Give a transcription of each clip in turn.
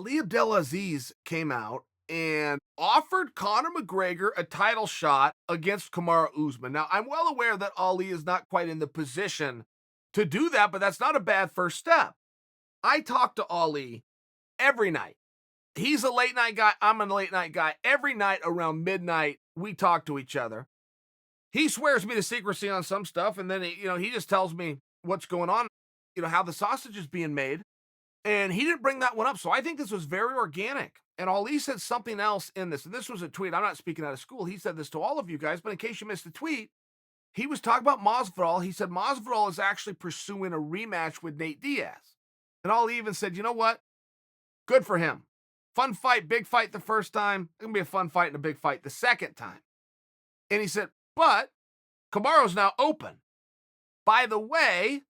Ali Abdelaziz came out and offered Conor McGregor a title shot against Kamaru Usman. Now, I'm well aware that Ali is not quite in the position to do that, but that's not a bad first step. I talk to Ali every night. He's a late night guy. I'm a late night guy. Every night around midnight, we talk to each other. He swears me to secrecy on some stuff, and then he just tells me what's going on, how the sausage is being made. And he didn't bring that one up. So I think this was very organic. And Ali said something else in this. And this was a tweet. I'm not speaking out of school. He said this to all of you guys. But in case you missed the tweet, he was talking about Masvidal. He said Masvidal is actually pursuing a rematch with Nate Diaz. And Ali even said, you know what? Good for him. Fun fight, big fight the first time. It's going to be a fun fight and a big fight the second time. And he said, but Kamaru's now open. By the way,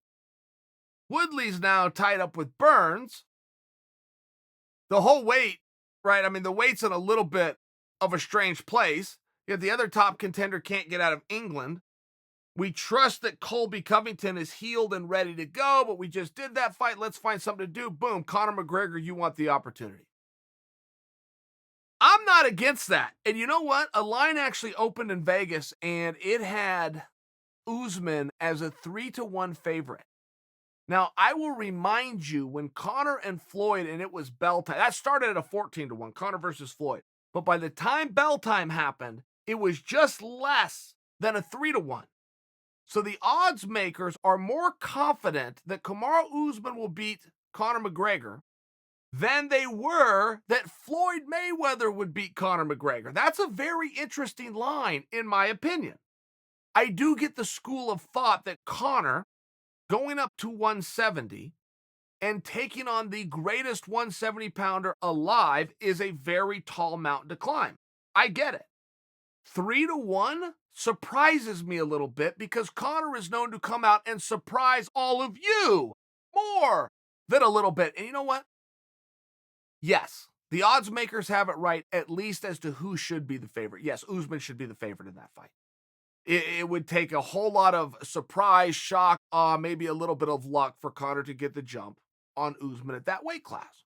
Woodley's now tied up with Burns. The whole weight, right? I mean, the weight's in a little bit of a strange place. Yet the other top contender can't get out of England. We trust that Colby Covington is healed and ready to go, but we just did that fight. Let's find something to do. Boom, Conor McGregor, you want the opportunity. I'm not against that. And you know what? A line actually opened in Vegas, and it had Usman as a 3-1 favorite. Now, I will remind you when Conor and Floyd, and it was bell time, that started at a 14-1, Conor versus Floyd. But by the time bell time happened, it was just less than a 3-1. So the odds makers are more confident that Kamaru Usman will beat Conor McGregor than they were that Floyd Mayweather would beat Conor McGregor. That's a very interesting line, in my opinion. I do get the school of thought that Conor going up to 170 and taking on the greatest 170-pounder alive is a very tall mountain to climb. I get it. 3-1 surprises me a little bit because Conor is known to come out and surprise all of you more than a little bit. And you know what? Yes, the odds makers have it right, at least as to who should be the favorite. Yes, Usman should be the favorite in that fight. It would take a whole lot of surprise, shock, maybe a little bit of luck for Conor to get the jump on Usman at that weight class.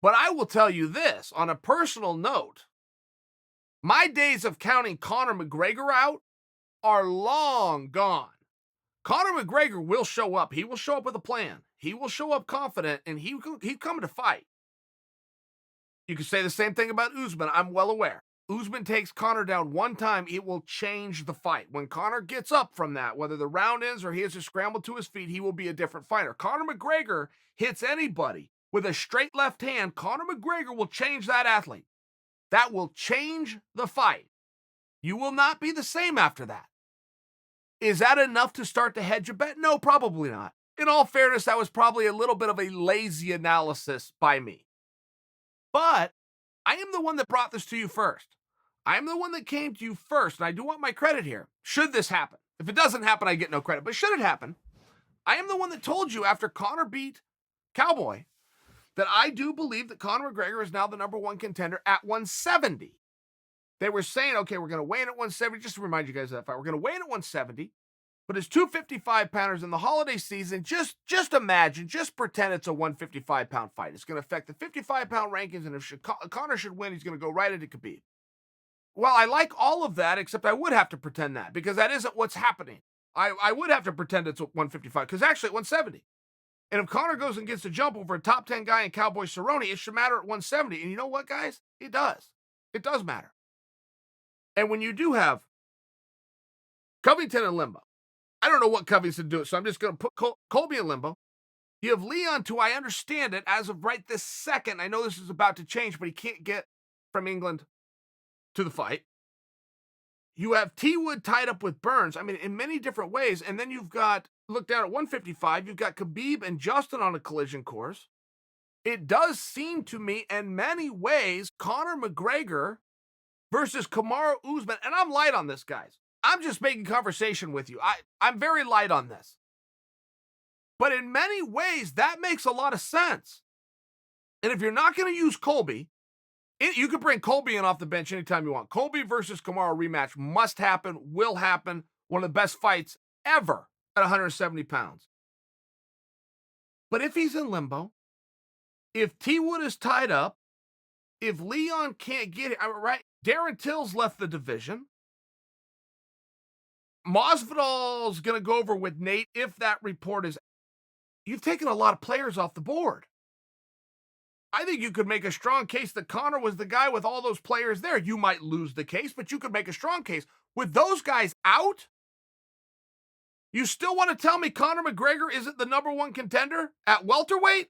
But I will tell you this, on a personal note, my days of counting Conor McGregor out are long gone. Conor McGregor will show up. He will show up with a plan. He will show up confident, and he's coming to fight. You can say the same thing about Usman. I'm well aware. Usman takes Conor down one time, it will change the fight. When Conor gets up from that, whether the round ends or he has to scramble to his feet, he will be a different fighter. Conor McGregor hits anybody with a straight left hand, Conor McGregor will change that athlete. That will change the fight. You will not be the same after that. Is that enough to start to hedge a bet? No, probably not. In all fairness, that was probably a little bit of a lazy analysis by me. But I am the one that brought this to you first. I am the one that came to you first, and I do want my credit here. Should this happen? If it doesn't happen, I get no credit. But should it happen, I am the one that told you after Conor beat Cowboy that I do believe that Conor McGregor is now the number one contender at 170. They were saying, okay, we're going to weigh in at 170. Just to remind you guys of that fight, we're going to weigh in at 170. But as 255-pounders in the holiday season, just imagine, just pretend it's a 155-pound fight. It's going to affect the 55-pound rankings, and if Conor should win, he's going to go right into Khabib. Well, I like all of that, except I would have to pretend that, because that isn't what's happening. I would have to pretend it's 155, because actually at 170. And if Conor goes and gets a jump over a top 10 guy in Cowboy Cerrone, it should matter at 170. And you know what, guys? It does. It does matter. And when you do have Covington in limbo, I don't know what Covington do, so I'm just going to put Colby in limbo. You have Leon, to I understand it, as of right this second. I know this is about to change, but he can't get from England to the fight. You have T. Wood tied up with Burns, I mean, in many different ways. And then you've got, look down at 155, you've got Khabib and Justin on a collision course. It does seem to me, in many ways, Conor McGregor versus Kamaru Usman, and I'm light on this, guys. I'm just making conversation with you. I'm very light on this. But in many ways, that makes a lot of sense. And if you're not going to use Colby, you could bring Colby in off the bench anytime you want. Colby versus Kamaru rematch must happen, will happen. One of the best fights ever at 170 pounds. But if he's in limbo, If T Wood is tied up, if Leon can't get it, right? Darren Till's left the division. Masvidal's going to go over with Nate if that report is. You've taken a lot of players off the board. I think you could make a strong case that Conor was the guy with all those players there. You might lose the case, but you could make a strong case. With those guys out, you still want to tell me Conor McGregor isn't the number one contender at welterweight?